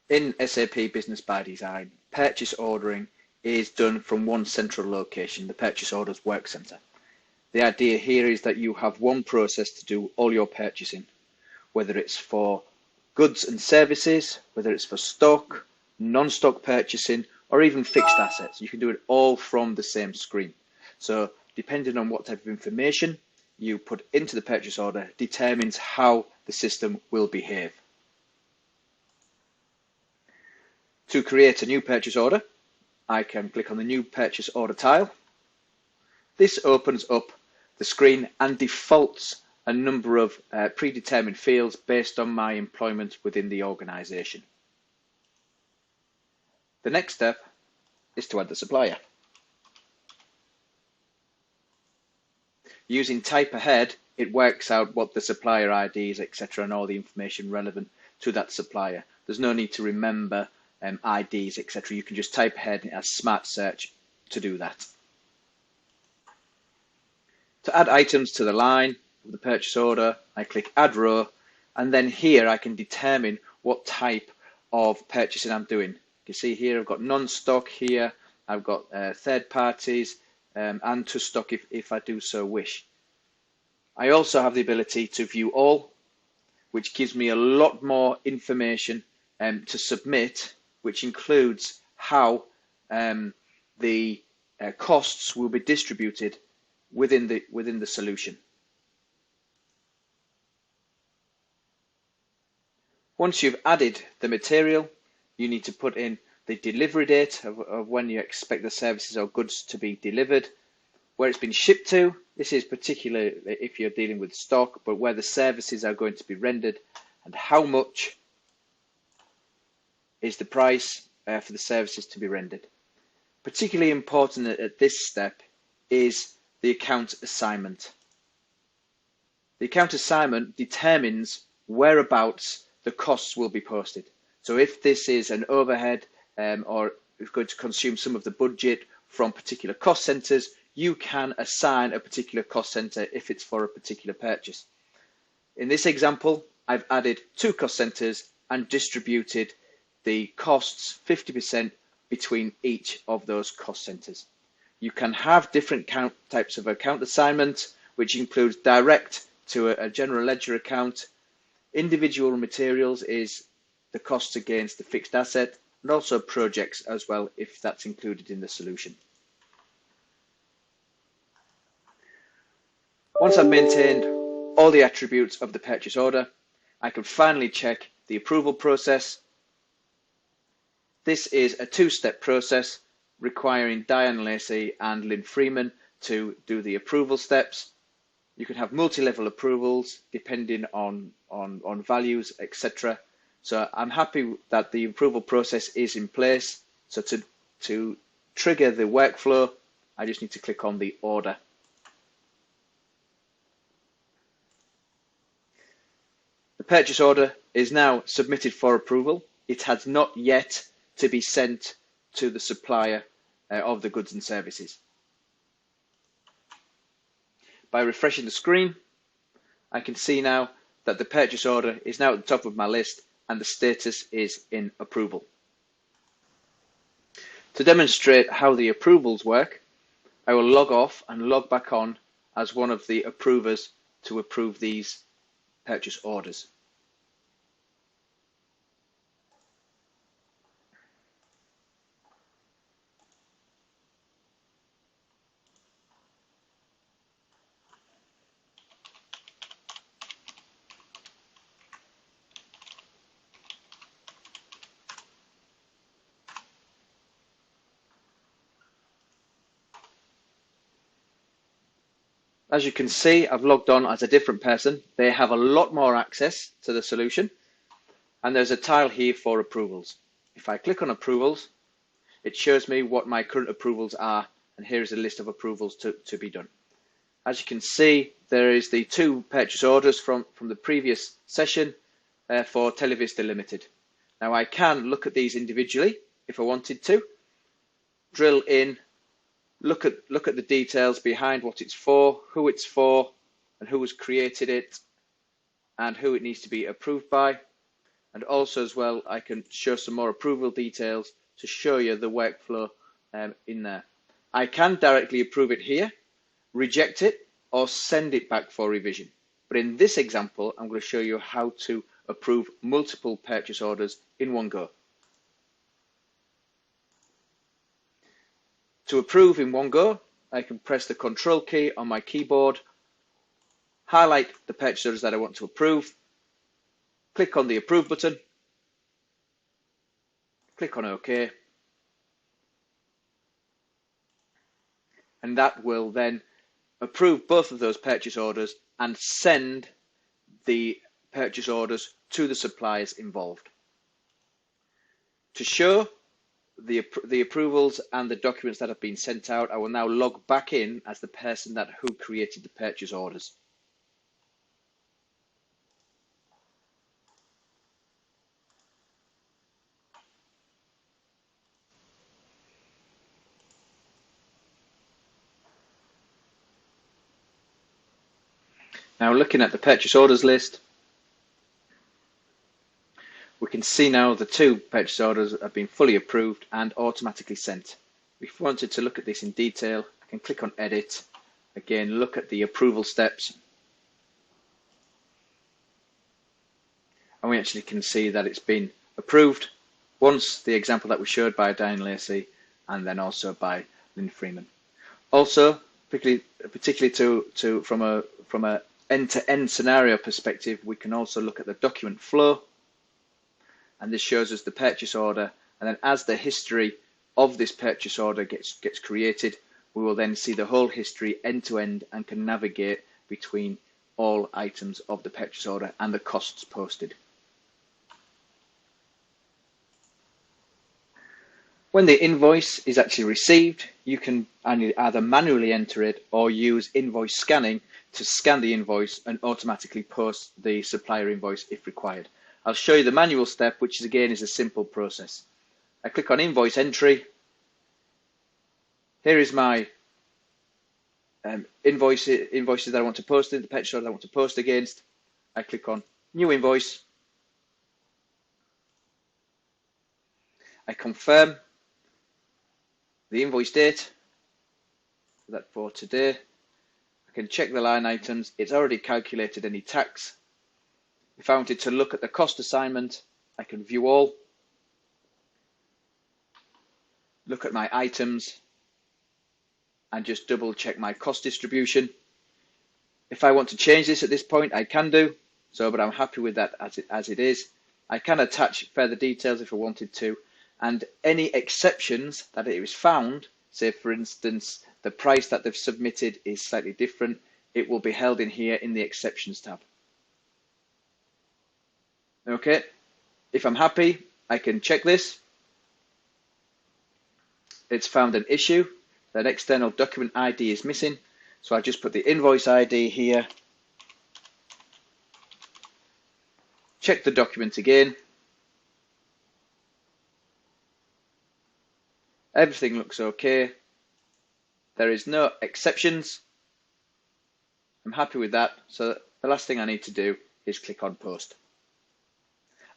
In SAP Business by Design, purchase ordering is done from one central location, the Purchase Orders Work Center. The idea here is that you have one process to do all your purchasing, whether it's for goods and services, whether it's for stock, non-stock purchasing, or even fixed assets. You can do it all from the same screen. So depending on what type of information you put into the purchase order determines how the system will behave. To create a new purchase order, I can click on the new purchase order tile. This opens up the screen and defaults a number of predetermined fields based on my employment within the organization. The next step is to add the supplier. Using type ahead, it works out what the supplier IDs, etc., and all the information relevant to that supplier. There's no need to remember IDs, etc. You can just type ahead as smart search to do that. To add items to the line of the purchase order, I click add row, and then here I can determine what type of purchasing I'm doing. You can see here I've got non-stock here, I've got third parties, and to stock if I do so wish. I also have the ability to view all, which gives me a lot more information to submit, which includes how the costs will be distributed within the solution. Once you've added the material, you need to put in the delivery date of when you expect the services or goods to be delivered, where it's been shipped to. This is particularly if you're dealing with stock, but where the services are going to be rendered, and how much is the price for the services to be rendered. Particularly important at this step is the account assignment. The account assignment determines whereabouts the costs will be posted. So if this is an overhead or is going to consume some of the budget from particular cost centers, you can assign a particular cost center if it's for a particular purchase. In this example, I've added 2 cost centers and distributed the costs 50% between each of those cost centers. You can have different types of account assignment, which includes direct to a general ledger account. Individual materials is the costs against the fixed asset, and also projects as well, if that's included in the solution. Once I've maintained all the attributes of the purchase order, I can finally check the approval process. This is a 2-step process requiring Diane Lacey and Lynn Freeman to do the approval steps. You can have multi-level approvals depending on values, etc. So I'm happy that the approval process is in place. So to trigger the workflow, I just need to click on the order. The purchase order is now submitted for approval. It has not yet to be sent to the supplier of the goods and services. By refreshing the screen, I can see now that the purchase order is now at the top of my list and the status is in approval. To demonstrate how the approvals work, I will log off and log back on as one of the approvers to approve these purchase orders. As you can see, I've logged on as a different person. They have a lot more access to the solution, and there's a tile here for approvals. If I click on approvals, it shows me what my current approvals are, and here is a list of approvals to be done. As you can see, there is the 2 purchase orders from the previous session for Televista Limited. Now I can look at these individually if I wanted to, drill in, look at the details behind what it's for, who it's for, and who has created it, and who it needs to be approved by, And also as well, I can show some more approval details to show you the workflow in there. I can directly approve it here, reject it, or send it back for revision. But in this example, I'm going to show you how to approve multiple purchase orders in one go. To approve in one go, I can press the Control key on my keyboard, highlight the purchase orders that I want to approve, click on the Approve button, click on OK, and that will then approve both of those purchase orders and send the purchase orders to the suppliers involved. To show the approvals and the documents that have been sent out, I will now log back in as the person who created the purchase orders. Now looking at the purchase orders list, we can see now the 2 purchase orders have been fully approved and automatically sent. If we wanted to look at this in detail, I can click on Edit, again look at the approval steps, and we actually can see that it's been approved once, the example that we showed by Diane Lacey and then also by Lynn Freeman. Also, particularly from a end-to-end scenario perspective, we can also look at the document flow, and this shows us the purchase order, and then as the history of this purchase order gets created, we will then see the whole history end-to-end and can navigate between all items of the purchase order and the costs posted. When the invoice is actually received, you can either manually enter it or use invoice scanning to scan the invoice and automatically post the supplier invoice if required. I'll show you the manual step, which again is a simple process. I click on invoice entry. Here is my invoices that I want to post in, the purchase order that I want to post against. I click on new invoice. I confirm the invoice date, that for today. I can check the line items. It's already calculated any tax. If I wanted to look at the cost assignment, I can view all, look at my items, and just double check my cost distribution. If I want to change this at this point, I can do so, but I'm happy with that as it is. I can attach further details if I wanted to, and any exceptions that it was found, say for instance the price that they've submitted is slightly different, it will be held in here in the exceptions tab. Okay, if I'm happy, I can check this. It's found an issue, that external document ID is missing, so I just put the invoice ID here, check the document again. Everything looks okay. There is no exceptions. I'm happy with that. So the last thing I need to do is click on post.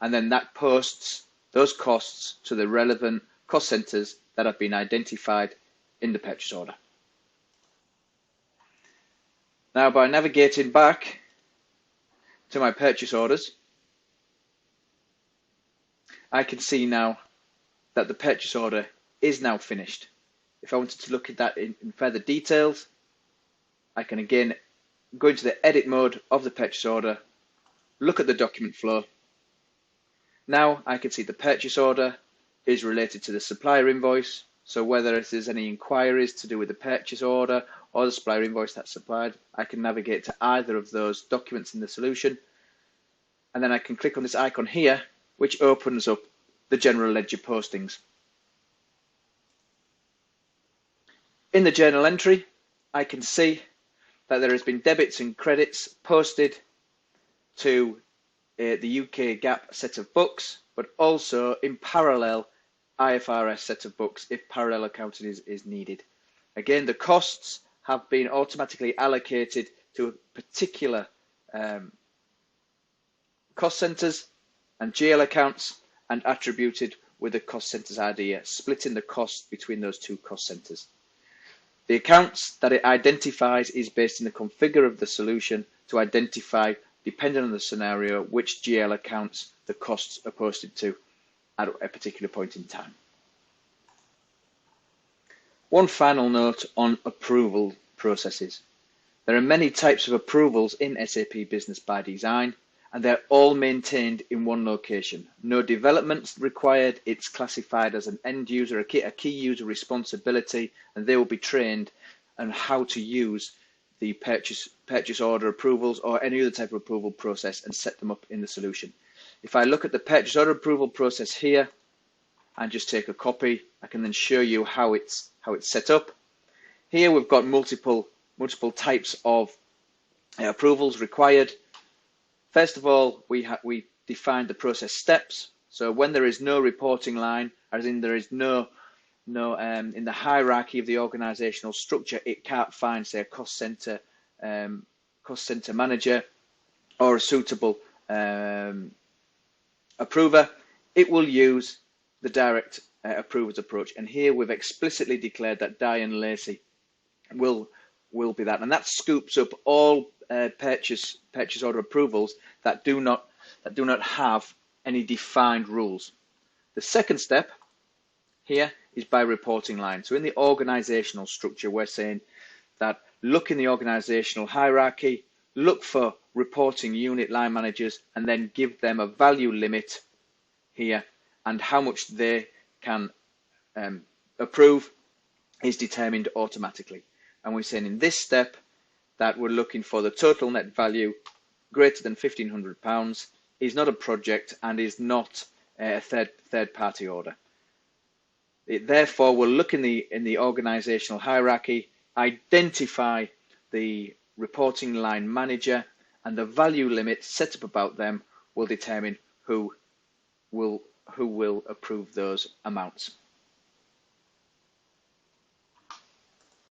And then that posts those costs to the relevant cost centers that have been identified in the purchase order. Now by navigating back to my purchase orders, I can see now that the purchase order is now finished. If I wanted to look at that in further details, I can again go into the edit mode of the purchase order, look at the document flow. Now I can see the purchase order is related to the supplier invoice, so whether there's any inquiries to do with the purchase order or the supplier invoice that's supplied, I can navigate to either of those documents in the solution, and then I can click on this icon here, which opens up the general ledger postings. In the journal entry, I can see that there has been debits and credits posted to the UK GAAP set of books, but also in parallel IFRS set of books if parallel accounting is needed. Again, the costs have been automatically allocated to particular cost centers, and GL accounts, and attributed with the cost centers ID, splitting the cost between those two cost centers. The accounts that it identifies is based on the configure of the solution to identify, depending on the scenario, which GL accounts the costs are posted to at a particular point in time. One final note on approval processes. There are many types of approvals in SAP Business ByDesign, and they're all maintained in one location. No development required. It's classified as an end user, a key user responsibility, and they will be trained on how to use the purchase order approvals or any other type of approval process and set them up in the solution. If I look at the purchase order approval process here and just take a copy, I can then show you how it's set up. Here we've got multiple types of approvals required. First of all, we define the process steps. So when there is no reporting line, as in there is no in the hierarchy of the organizational structure, it can't find, say, a cost center manager or a suitable approver, it will use the direct approvers approach. And here we've explicitly declared that Diane Lacey will be that, and that scoops up all purchase order approvals that do not have any defined rules. The second step here is by reporting line. So in the organizational structure, we're saying that look in the organizational hierarchy, look for reporting unit line managers, and then give them a value limit here, and how much they can approve is determined automatically. And we're saying in this step that we're looking for the total net value greater than £1,500, is not a project and is not a third party order. It therefore will look in the organizational hierarchy, identify the reporting line manager, and the value limit set up about them will determine who will approve those amounts.